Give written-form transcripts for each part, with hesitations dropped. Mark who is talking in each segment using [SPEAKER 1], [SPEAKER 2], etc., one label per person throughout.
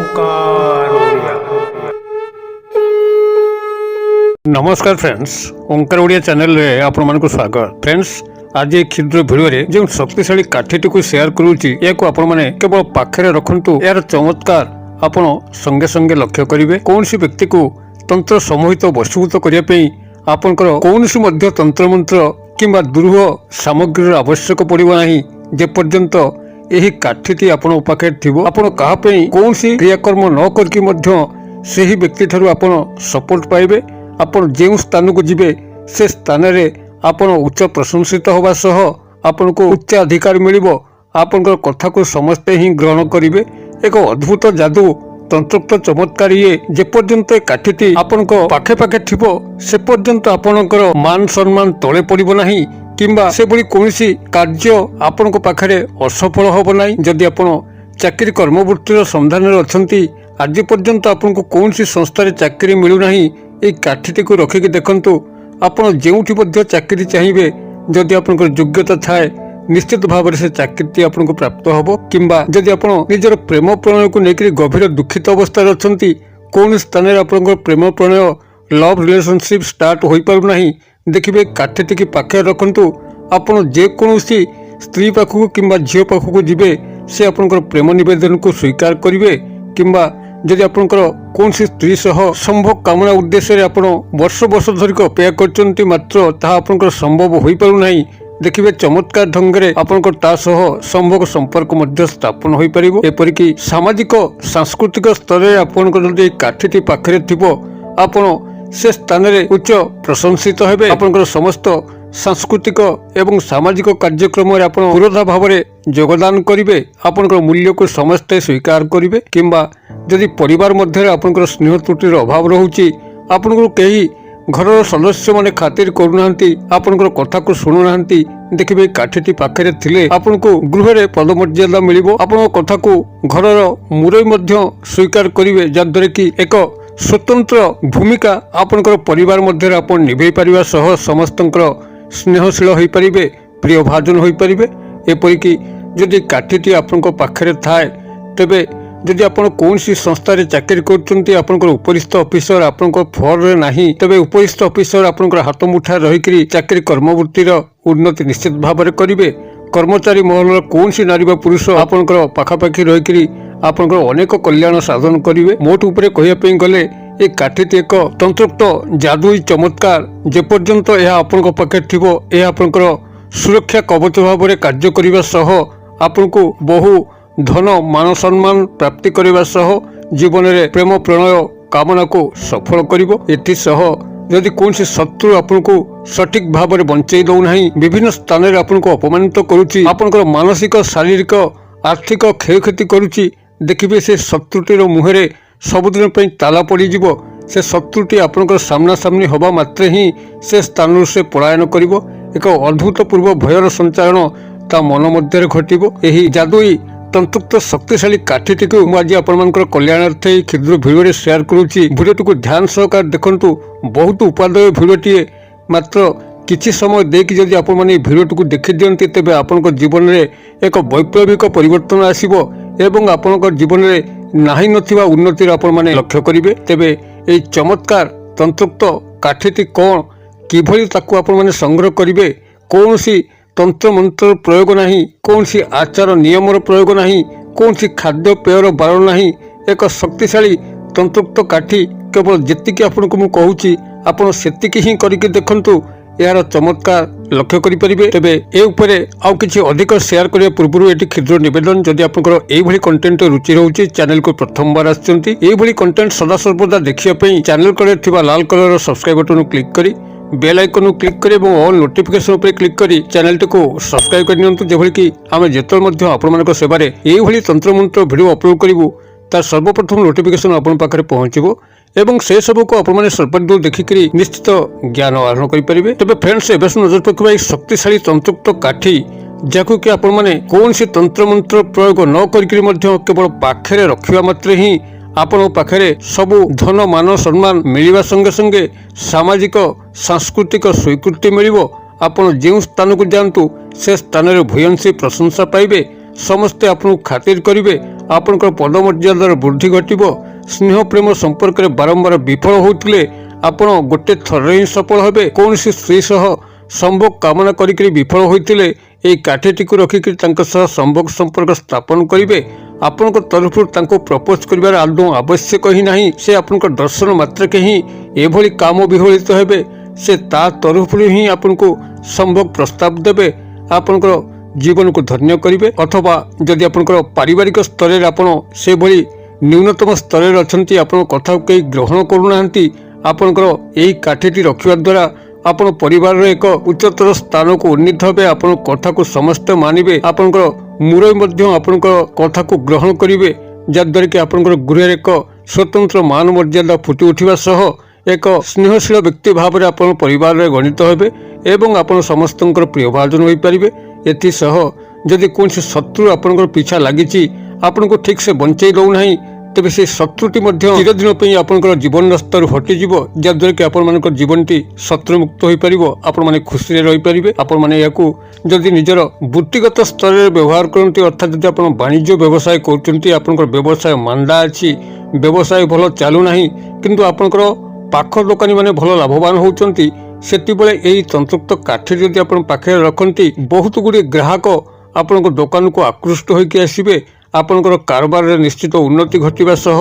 [SPEAKER 1] ओंकार ओडिया। नमस्कार फ्रेंड्स, ओंकार ओडिया चैनल रे आपण मानक स्वागत। फ्रेंड्स, आज एक क्षुद्र भिडियो रे जो शक्तिशाली काठीटी को शेयर करूची याको आपण माने केवल पाखरे रखंतु। यार चमत्कार आपण संगे संगे लक्ष्य करिवे। कोनसी व्यक्ति को तंत्र समूहित वशीभूत करिया पई आपनकर कोनसी मध्य तंत्र मंत्र किंबा दुर्ह सामग्री आवश्यक पड़िबो नाही जे पर्यंत यही काठीटी आपण पाखे थिबो। आपण कहा पई कोनसी क्रियाकर्म न करके मध्य सेही व्यक्ति ठारू आपण सपोर्ट पाइबे। आपण जेउ स्थान को जिबे से स्थान रे आपण उच्च प्रशंसित होबा सह आपण को उच्च अधिकार मिलिबो। आपनकर कथा को समस्ते ही ग्रहण करिवे। एक अद्भुत जादू तंत्रोक्त चमत्कार ये जे पर्यंत काठीटी आपनक पाखे पाखे थिबो से पर्यंत आपनकर मान सम्मान तळे पड़िबो नाही किंबा से बड़ी कोनसी कार्य आपनक पाखरे असफल होबो नाही। जदि आपण चाकरी कर्मवृत्तिर संधान रे अछंती, आज पर्यंत आपनको कोनसी संस्था रे चाकरी मिलु नाही, ए काठीटी को रखिक देखंतु। आपण जेउठी मध्ये चाकरी चाहिबे, जदि आपनकर योग्यता थाए निश्चित भाव से चाकरी आपको प्राप्त होबो। किंबा जदि आपण निजर प्रेम प्रणय को लेकर गभीर दुखित अवस्था अच्छी, कौन स्थान में आपन प्रेम प्रणय लव रिलेशनशिप स्टार्ट हो पारु नाही, देखिए काठीटी की पाखे रखंतु। आपण जेकोसी स्त्री पाखक किंबा झील पाखक जीवे से आपनकर प्रेम निवेदन को स्वीकार करिवे। किंबा जदि आपनकर कौन स्त्री सह संभोग कामना उद्देश्य आपण वर्ष वर्ष धरिक अपेक्षा करचंती, मात्र ताहा आपनकर संभव हो पारु नाही, देखिए चमत्कार ढंगे आपनकर ता सह संभोग संपर्क मध्य स्थापन हो पारिबो। एपरिकी सामाजिक सांस्कृतिक स्तर में आपनकर जदि काठीटी पाखरे थिबो, आपण से स्थान रे उच्च प्रशंसित हेबे। आपनकर समस्त सांस्कृतिक एवं सामाजिक कार्यक्रम रे आपण पुरोधा भाव में योगदान करिवे। आपनकर मूल्य को समस्ते स्वीकार करिवे। किंबा जदि परिवार मध्य आपनकर स्नेह त्रुटिर अभाव रहुची, आपनकर कहीं घर सदस्य माने खातिर करूनांती, आपनकर कथा को शुणुनांती, देखिए काठीटी पाखरे थिले आपनको गृह रे पदमर्यादा मिलिबो। आपन कथा को घरर मुरई मध्य स्वीकार करिवे, जद्वारा कि एक स्वतंत्र भूमिका आपनकर परिवार मध्य आपन निभै परिबा सह समस्तंकर स्नेहशील होई परिबे, प्रिय भाजन होई परिबे। एपरिकी जदि काठीटी आपनकर पाखरे थाए, तबे जदि आपण कौनसी संस्था रे चाकरी करचंती, आपनकर उपरिस्थ ऑफिसर आपनकर फ्लोर रे नाही, तबे उपरिस्थ ऑफिसर आपनकर हाथ मुठा रहिकरी चाकरी कर्मवृत्तिर उन्नति निश्चित भाव में करिवे। कर्मचारी महल कौनसी नारी बा पुरुष आपनकर पाखापाखी रहिकरी आपनकर अनेक कल्याण साधन करिवे। मोट उपरे कहिया पई गले ए काठीटी एक तंत्रोक्त जादुई चमत्कार, जे पर्यंत यह आपनकर पाखे थिबो, ए आपनकर सुरक्षा कवच भाव में कार्य करिवा सह आपनको बहु धन मान सम्मान प्राप्ति करने सह जीवन में प्रेम प्रणय कामना को सफल करिवो। एथि सह यदि कौन शत्रु आपको सठिक भाव में बंचई दौना, विभिन्न स्थान में आपको अपमानित करुच्ची, आपनकर मानसिक शारीरिक आर्थिक क्षयक्षति करुच्ची, देखिए से शत्रुटीर मुहरे सबुदिन ताला पड़ीज। से शत्रुटी आपनकर सामना सामनी हवा मात्रे ही से स्थान से पलायन करिवो। एक अभूतपूर्व भयर संचारण ता मन मध्य घटिबो। एही जादुई तंत्रोक्त शक्तिशाली काठीटी को आज आपनकर कल्याणार्थे क्षुद्र भिडियो शेयर करुच्ची। भिडियोटी को ध्यान सहकार देखंतु। बहुत उपादेय भिडियोटी, मात्र किछि समय देकी जदि आपण माने भिडियोटी को देखि दियंती, तेबे आपनकर जीवन में एक वैप्लविक परिवर्तन आसीबो एवं आपनकर जीवन में नाही नथिबा उन्नति आपण माने लक्ष्य करिवे। तेबे एई चमत्कार तंत्रोक्त काठीटी कोन किभली ताकू आपण माने संग्रह करिवे, कोनसी तंत्र मंत्र प्रयोग नहीं, कौन सी आचार नियम प्रयोग नहीं, कौन सी खाद्य पेयर बारण नहीं। एक शक्तिशाली तंत्रोक्त काठी केवल जेतिकी आपको मु कहूची, आपण सेतिकी ही करके देखंतु, यार चमत्कार लक्ष्य करि परिबे। तबे ए उपरे आउ किछि अधिक शेयर करिया पूर्व एटी क्षुद्र निवेदन, जदि आपनकर एई भली कंटेंट रुचि रहउची, चैनल को प्रथम बार आछंती, एई भली कंटेंट सदा सर्वदा देखिया पई चैनल करे थिबा लाल कलर सब्सक्राइब बटन क्लिक करी बेल आइकन क्लिक करी और ऑल नोटिफिकेशन पर क्लिक करी चैनल को सब्सक्राइब कर नियंतु, जेभली कि आमे जेतल मध्य आपनकर सेवारे एई भली तंत्र मंत्र वीडियो अपलोड करिवु, तार सर्वप्रथम नोटिफिकेशन आपन पाखरे पहुंचबो एवं से सब को आपण माने सर्वप्रथम देखिकरी निश्चित ज्ञान आरोहण करि परिबे। तबे फ्रेंड्स, एबे नजर पकबा शक्तिशाली तंत्रोक्त काठी, जाकु कि आपण माने कोनसी तंत्र मंत्र प्रयोग न करिकरी मध्य केवल पाखरे रखिबा मात्रे ही आपण पाखरे सबु धन मान सम्मान मिलिबा संगे संगे सामाजिक सांस्कृतिक स्वीकृति मिलिबो। आपण जे स्थान को जानतु से स्थान रे भूयंशी प्रशंसा पाइबे, समस्ते आपन खातिर करिवे, ଆପଣଙ୍କର ପଦମର୍ଯ୍ୟାଦାର ବୃଦ୍ଧି ଘଟିବ। ସ୍ନେହ ପ୍ରେମ ସମ୍ପର୍କରେ ବାରମ୍ବାର ବିଫଳ ହେଉଥିଲେ ଆପଣ ଗୋଟେ ଥରରେ ହିଁ ସଫଳ ହେବେ। କୌଣସି ସ୍ତ୍ରୀ ସହ ସମ୍ଭୋଗ କାମନା କରିକି ବିଫଳ ହୋଇଥିଲେ ଏହି କାଠିଟିକୁ ରଖିକି ତାଙ୍କ ସହ ସମ୍ଭୋଗ ସମ୍ପର୍କ ସ୍ଥାପନ କରିବେ। ଆପଣଙ୍କ ତରଫରୁ ତାଙ୍କୁ ପ୍ରପୋଜ କରିବାର ଆଦୌ ଆବଶ୍ୟକ ହିଁ ନାହିଁ। ସେ ଆପଣଙ୍କ ଦର୍ଶନ ମାତ୍ରକେ ହିଁ ଏଭଳି କାମ ବିହଳିତ ହେବେ। ସେ ତା ତରଫରୁ ହିଁ ଆପଣଙ୍କୁ ସମ୍ଭୋଗ ପ୍ରସ୍ତାବ ଦେବେ, ଆପଣଙ୍କର ଜୀବନକୁ ଧନ୍ୟ କରିବେ। ଅଥବା ଯଦି ଆପଣଙ୍କର ପାରିବାରିକ ସ୍ତରରେ ଆପଣ ସେଭଳି ନ୍ୟୁନତମ ସ୍ତରରେ ଅଛନ୍ତି, ଆପଣଙ୍କ କଥାକୁ କେହି ଗ୍ରହଣ କରୁନାହାନ୍ତି, ଆପଣଙ୍କର ଏହି କାଠିଟି ରଖିବା ଦ୍ୱାରା ଆପଣ ପରିବାରର ଏକ ଉଚ୍ଚତର ସ୍ଥାନକୁ ଉନ୍ନୀତ ହେବେ। ଆପଣଙ୍କ କଥାକୁ ସମସ୍ତେ ମାନିବେ। ଆପଣଙ୍କର ମୁରବି ମଧ୍ୟ ଆପଣଙ୍କ କଥାକୁ ଗ୍ରହଣ କରିବେ, ଯାହାଦ୍ୱାରା କି ଆପଣଙ୍କର ଗୃହରେ ଏକ ସ୍ୱତନ୍ତ୍ର ମାନ ମର୍ଯ୍ୟାଦା ଫୁଟି ଉଠିବା ସହ ଏକ ସ୍ନେହଶୀଳ ବ୍ୟକ୍ତି ଭାବରେ ଆପଣ ପରିବାରରେ ଗଣିତ ହେବେ ଏବଂ ଆପଣ ସମସ୍ତଙ୍କର ପ୍ରିୟଭାଜନ ହୋଇପାରିବେ। ଏଥିସହ ଯଦି କୌଣସି ଶତ୍ରୁ ଆପଣଙ୍କର ପିଛା ଲାଗିଛି, ଆପଣଙ୍କୁ ଠିକ୍ ସେ ବଞ୍ଚାଇ ଦେଉନାହିଁ, ତେବେ ସେ ଶତ୍ରୁଟି ମଧ୍ୟ ଚିରଦିନ ପାଇଁ ଆପଣଙ୍କର ଜୀବନ ରାସ୍ତାରୁ ହଟିଯିବ, ଯାହାଦ୍ୱାରା କି ଆପଣମାନଙ୍କର ଜୀବନଟି ଶତ୍ରୁମୁକ୍ତ ହୋଇପାରିବ। ଆପଣମାନେ ଖୁସିରେ ରହିପାରିବେ। ଆପଣମାନେ ଏହାକୁ ଯଦି ନିଜର ବୃତ୍ତିଗତ ସ୍ତରରେ ବ୍ୟବହାର କରନ୍ତି, ଅର୍ଥାତ୍ ଯଦି ଆପଣ ବାଣିଜ୍ୟ ବ୍ୟବସାୟ କରୁଛନ୍ତି, ଆପଣଙ୍କର ବ୍ୟବସାୟ ମାନ୍ଦା ଅଛି, ବ୍ୟବସାୟ ଭଲ ଚାଲୁନାହିଁ, କିନ୍ତୁ ଆପଣଙ୍କର ପାଖ ଦୋକାନୀମାନେ ଭଲ ଲାଭବାନ ହେଉଛନ୍ତି, ସେତେବେଳେ ଏହି ତନ୍ତ୍ରୋକ୍ତ କାଠି ଯଦି ଆପଣ ପାଖରେ ରଖନ୍ତି, ବହୁତ ଗୁଡ଼ିଏ ଗ୍ରାହକ ଆପଣଙ୍କ ଦୋକାନକୁ ଆକୃଷ୍ଟ ହୋଇକି ଆସିବେ। ଆପଣଙ୍କର କାରବାରରେ ନିଶ୍ଚିତ ଉନ୍ନତି ଘଟିବା ସହ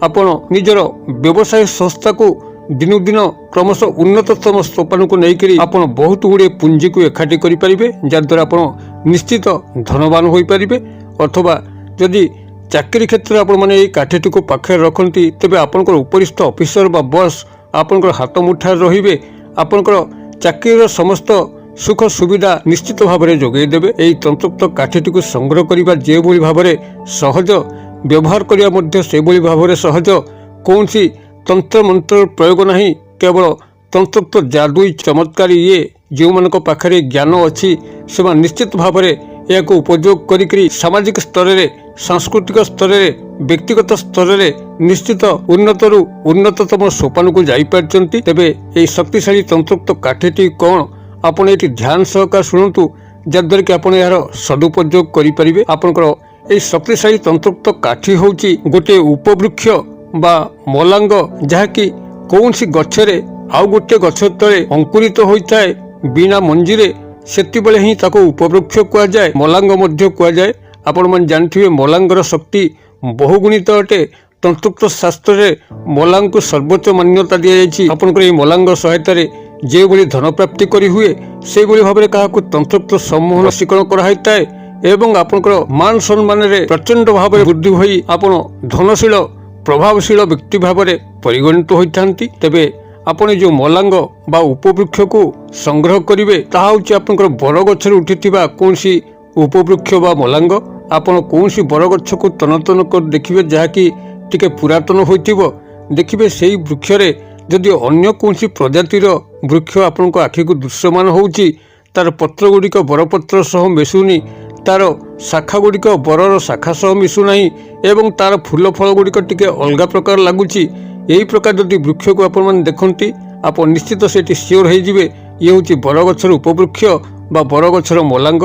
[SPEAKER 1] ଆପଣ ନିଜର ବ୍ୟବସାୟ ସଂସ୍ଥାକୁ ଦିନକୁ ଦିନ କ୍ରମଶଃ ଉନ୍ନତତମ ସୋପାନକୁ ନେଇକରି ଆପଣ ବହୁତ ଗୁଡ଼ିଏ ପୁଞ୍ଜିକୁ ଏକାଠି କରିପାରିବେ, ଯାହାଦ୍ୱାରା ଆପଣ ନିଶ୍ଚିତ ଧନବାନ ହୋଇପାରିବେ। ଅଥବା ଯଦି ଚାକିରୀ କ୍ଷେତ୍ରରେ ଆପଣମାନେ ଏହି କାଠିଟିକୁ ପାଖରେ ରଖନ୍ତି, ତେବେ ଆପଣଙ୍କର ଉପରିସ୍ଥ ଅଫିସର ବା ବସ୍ ଆପଣଙ୍କର ହାତ ମୁଠାରେ ରହିବେ। ଆପଣଙ୍କର ଚାକିରୀର ସମସ୍ତ ସୁଖ ସୁବିଧା ନିଶ୍ଚିତ ଭାବରେ ଯୋଗାଇ ଦେବେ। ଏହି ତନ୍ତ୍ରୋକ୍ତ କାଠିଟିକୁ ସଂଗ୍ରହ କରିବା ଯେଭଳି ଭାବରେ ସହଜ, ବ୍ୟବହାର କରିବା ମଧ୍ୟ ସେଭଳି ଭାବରେ ସହଜ। କୌଣସି ତନ୍ତ୍ରମନ୍ତ୍ର ପ୍ରୟୋଗ ନାହିଁ, କେବଳ ତନ୍ତ୍ରୋକ୍ତ ଯାଦୁଇ ଚମତ୍କାରୀ ଇଏ ଯେଉଁମାନଙ୍କ ପାଖରେ ଜ୍ଞାନ ଅଛି, ସେମାନେ ନିଶ୍ଚିତ ଭାବରେ ଏହାକୁ ଉପଯୋଗ କରିକି ସାମାଜିକ ସ୍ତରରେ, ସାଂସ୍କୃତିକ ସ୍ତରରେ, ବ୍ୟକ୍ତିଗତ ସ୍ତରରେ ନିଶ୍ଚିତ ଉନ୍ନତରୁ ଉନ୍ନତତମ ସୋପାନକୁ ଯାଇପାରିଛନ୍ତି। ତେବେ ଏହି ଶକ୍ତିଶାଳୀ ତନ୍ତ୍ରୋକ୍ତ କାଠିଟି କ'ଣ, ଆପଣ ଏଠି ଧ୍ୟାନ ସହକାରେ ଶୁଣନ୍ତୁ, ଯାହାଦ୍ୱାରା କି ଆପଣ ଏହାର ସଦୁପଯୋଗ କରିପାରିବେ। ଆପଣଙ୍କର ଏହି ଶକ୍ତିଶାଳୀ ତନ୍ତ୍ରୋକ୍ତ କାଠି ହେଉଛି ଗୋଟିଏ ଉପବୃକ୍ଷ ବା ମଲାଙ୍ଗ, ଯାହାକି କୌଣସି ଗଛରେ ଆଉ ଗୋଟିଏ ଗଛ ତଳେ ଅଙ୍କୁରିତ ହୋଇଥାଏ ବିନା ମଞ୍ଜିରେ, ସେତେବେଳେ ହିଁ ତାକୁ ଉପବୃକ୍ଷ କୁହାଯାଏ, ମଲାଙ୍ଗ ମଧ୍ୟ କୁହାଯାଏ। ଆପଣମାନେ ଜାଣିଥିବେ ମଲାଙ୍ଗର ଶକ୍ତି ବହୁଗୁଣିତ ଅଟେ। ତନ୍ତ୍ରୋକ୍ତ ଶାସ୍ତ୍ରରେ ମଲାଙ୍ଗକୁ ସର୍ବୋଚ୍ଚ ମାନ୍ୟତା ଦିଆଯାଇଛି। ଆପଣଙ୍କର ଏହି ମଲାଙ୍ଗ ସହାୟତାରେ ଯେଉଁଭଳି ଧନ ପ୍ରାପ୍ତି କରିହୁଏ, ସେହିଭଳି ଭାବରେ କାହାକୁ ତନ୍ତ୍ରୋକ୍ତ ସମ୍ମୋହନ ଶିକରଣ କରାହୋଇଥାଏ ଏବଂ ଆପଣଙ୍କର ମାନ ସମ୍ମାନରେ ପ୍ରଚଣ୍ଡ ଭାବରେ ବୃଦ୍ଧି ହୋଇ ଆପଣ ଧନଶୀଳ ପ୍ରଭାବଶୀଳ ବ୍ୟକ୍ତି ଭାବରେ ପରିଗଣିତ ହୋଇଥାନ୍ତି। ତେବେ ଆପଣ ଯେଉଁ ମଲାଙ୍ଗ ବା ଉପବୃକ୍ଷକୁ ସଂଗ୍ରହ କରିବେ, ତାହା ହେଉଛି ଆପଣଙ୍କର ବରଗଛରେ ଉଠିଥିବା କୌଣସି ଉପବୃକ୍ଷ ବା ମଲାଙ୍ଗ। ଆପଣ କୌଣସି ବରଗଛକୁ ତନତନ କରି ଦେଖିବେ, ଯାହାକି ଟିକେ ପୁରାତନ ହୋଇଥିବ, ଦେଖିବେ ସେହି ବୃକ୍ଷରେ ଯଦି ଅନ୍ୟ କୌଣସି ପ୍ରଜାତିର ବୃକ୍ଷ ଆପଣଙ୍କ ଆଖିକୁ ଦୃଶ୍ୟମାନ ହେଉଛି, ତାର ପତ୍ର ଗୁଡ଼ିକ ବରପତ୍ର ସହ ମିଶୁନି, ତାର ଶାଖା ଗୁଡ଼ିକ ବରର ଶାଖା ସହ ମିଶୁନାହିଁ ଏବଂ ତାର ଫୁଲ ଫଳ ଗୁଡ଼ିକ ଟିକେ ଅଲଗା ପ୍ରକାର ଲାଗୁଛି, ଏହି ପ୍ରକାର ଯଦି ବୃକ୍ଷକୁ ଆପଣମାନେ ଦେଖନ୍ତି, ଆପଣ ନିଶ୍ଚିତ ସେଠି ସିଓର ହେଇଯିବେ ଇଏ ହେଉଛି ବରଗଛର ଉପବୃକ୍ଷ ବା ବରଗଛର ମଲାଙ୍ଗ।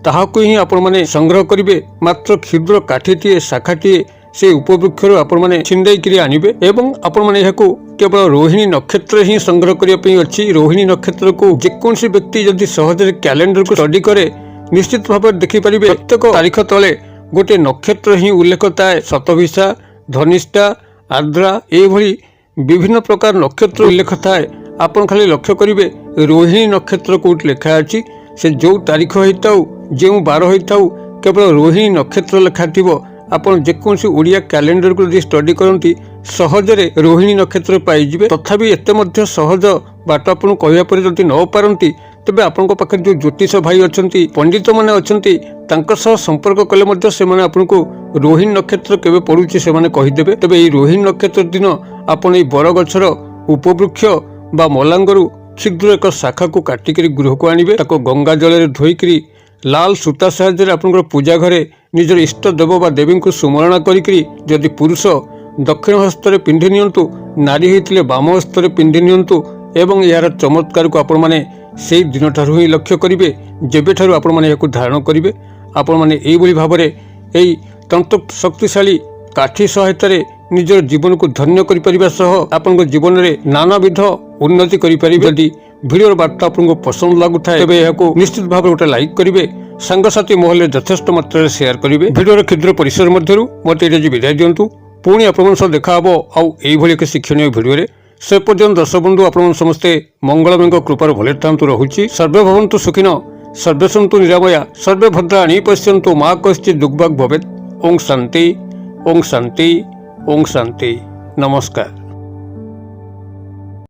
[SPEAKER 1] ତାହାକୁ ହିଁ ଆପଣମାନେ ସଂଗ୍ରହ କରିବେ। ମାତ୍ର କ୍ଷୁଦ୍ର କାଠିଟିଏ, ଶାଖାଟିଏ ସେ ଉପବୃକ୍ଷରୁ ଆପଣମାନେ ଛିଣ୍ଡେଇକିରି ଆଣିବେ ଏବଂ ଆପଣମାନେ ଏହାକୁ କେବଳ ରୋହିଣୀ ନକ୍ଷତ୍ରରେ ହିଁ ସଂଗ୍ରହ କରିବା ପାଇଁ ଅଛି। ରୋହିଣୀ ନକ୍ଷତ୍ରକୁ ଯେକୌଣସି ବ୍ୟକ୍ତି ଯଦି ସହଜରେ କ୍ୟାଲେଣ୍ଡରକୁ ଷ୍ଟଡି କରେ, ନିଶ୍ଚିତ ଭାବରେ ଦେଖିପାରିବେ ପ୍ରତ୍ୟେକ ତାରିଖ ତଳେ ଗୋଟିଏ ନକ୍ଷତ୍ର ହିଁ ଉଲ୍ଲେଖ ଥାଏ। ଶତଭିଷା, ଧନିଷ୍ଠା, ଆର୍ଦ୍ରା, ଏଇଭଳି ବିଭିନ୍ନ ପ୍ରକାର ନକ୍ଷତ୍ର ଉଲ୍ଲେଖ ଥାଏ। ଆପଣ ଖାଲି ଲକ୍ଷ୍ୟ କରିବେ ରୋହିଣୀ ନକ୍ଷତ୍ର କୋଉଠି ଲେଖା ଅଛି, ସେ ଯେଉଁ ତାରିଖ ହେଇଥାଉ, ଯେଉଁ ବାର ହେଇଥାଉ, କେବଳ ରୋହିଣୀ ନକ୍ଷତ୍ର ଲେଖା ଥିବ। ଆପଣ ଯେକୌଣସି ଓଡ଼ିଆ କ୍ୟାଲେଣ୍ଡରକୁ ଯଦି ଷ୍ଟଡି କରନ୍ତି, ସହଜରେ ରୋହିଣୀ ନକ୍ଷତ୍ର ପାଇଯିବେ। ତଥାପି ଏତେ ମଧ୍ୟ ସହଜ ବାଟ ଆପଣଙ୍କୁ କହିବା ପରେ ଯଦି ନ ପାରନ୍ତି, ତେବେ ଆପଣଙ୍କ ପାଖରେ ଯେଉଁ ଜ୍ୟୋତିଷ ଭାଇ ଅଛନ୍ତି, ପଣ୍ଡିତମାନେ ଅଛନ୍ତି, ତାଙ୍କ ସହ ସମ୍ପର୍କ କଲେ ମଧ୍ୟ ସେମାନେ ଆପଣଙ୍କୁ ରୋହିଣୀ ନକ୍ଷତ୍ର କେବେ ପଡୁଛି ସେମାନେ କହିଦେବେ। ତେବେ ଏହି ରୋହିଣୀ ନକ୍ଷତ୍ର ଦିନ ଆପଣ ଏହି ବରଗଛର ଉପବୃକ୍ଷ ବା ମଲାଙ୍ଗରୁ କ୍ଷୁଦ୍ର ଏକ ଶାଖାକୁ କାଟିକରି ଗୃହକୁ ଆଣିବେ। ତାକୁ ଗଙ୍ଗା ଜଳରେ ଧୋଇକରି ଲାଲ ସୂତା ସାହାଯ୍ୟରେ ଆପଣଙ୍କର ପୂଜା ଘରେ ନିଜର ଇଷ୍ଟ ଦେବ ବା ଦେବୀଙ୍କୁ ସୁମରଣା କରିକରି, ଯଦି ପୁରୁଷ ଦକ୍ଷିଣ ହସ୍ତରେ ପିନ୍ଧି ନିଅନ୍ତୁ, ନାରୀ ହୋଇଥିଲେ ବାମ ହସ୍ତରେ ପିନ୍ଧି ନିଅନ୍ତୁ ଏବଂ ଏହାର ଚମତ୍କାରକୁ ଆପଣମାନେ ସେହି ଦିନଠାରୁ ହିଁ ଲକ୍ଷ୍ୟ କରିବେ, ଯେବେଠାରୁ ଆପଣମାନେ ଏହାକୁ ଧାରଣ କରିବେ। ଆପଣମାନେ ଏଇଭଳି ଭାବରେ ଏହି ଅତ୍ୟନ୍ତ ଶକ୍ତିଶାଳୀ କାଠି ସହାୟତାରେ ନିଜର ଜୀବନକୁ ଧନ୍ୟ କରିପାରିବା ସହ ଆପଣଙ୍କ ଜୀବନରେ ନାନାବିଧ ଉନ୍ନତି କରିପାରିବେ। ଯଦି ଭିଡ଼ିଓର ବାର୍ତ୍ତା ଆପଣଙ୍କୁ ପସନ୍ଦ ଲାଗୁଥାଏ ତେବେ ଏହାକୁ ନିଶ୍ଚିତ ଭାବରେ ଗୋଟେ ଲାଇକ୍ କରିବେ, ସାଙ୍ଗସାଥି ମହଲରେ ଯଥେଷ୍ଟ ମାତ୍ରାରେ ସେୟାର କରିବେ। ଭିଡ଼ିଓର କ୍ଷୁଦ୍ର ପରିସର ମଧ୍ୟରୁ ମୋତେ ଏଠି ଆଜି ବିଦାୟ ଦିଅନ୍ତୁ। ପୁଣି ଆପଣଙ୍କ ସହ ଦେଖା ହେବ ଆଉ ଏଇଭଳି ଏକ ଶିକ୍ଷଣୀୟ ଭିଡ଼ିଓରେ। ସେ ପର୍ଯ୍ୟନ୍ତ ଦର୍ଶକ ବନ୍ଧୁ ଆପଣମାନେ ସମସ୍ତେ ମଙ୍ଗଳମୟଙ୍କ କୃପାରୁ ଭଲରେ ଥାନ୍ତୁ। ରହୁଛି। ସର୍ବେ ଭବନ୍ତୁ ସୁଖିନ, ସର୍ବେ ସନ୍ତୁ ନିରାମୟା, ସର୍ବେ ଭଦ୍ରାଣୀ ପଶ୍ୟନ୍ତୁ ମା କଶ୍ଚିତ୍ ଦୁଃଖଭାଗ୍ ଭବେତ୍। ଓଁ ଶାନ୍ତି, ଓଁ ଶାନ୍ତି, ଓଁ ଶାନ୍ତି। ନମସ୍କାର।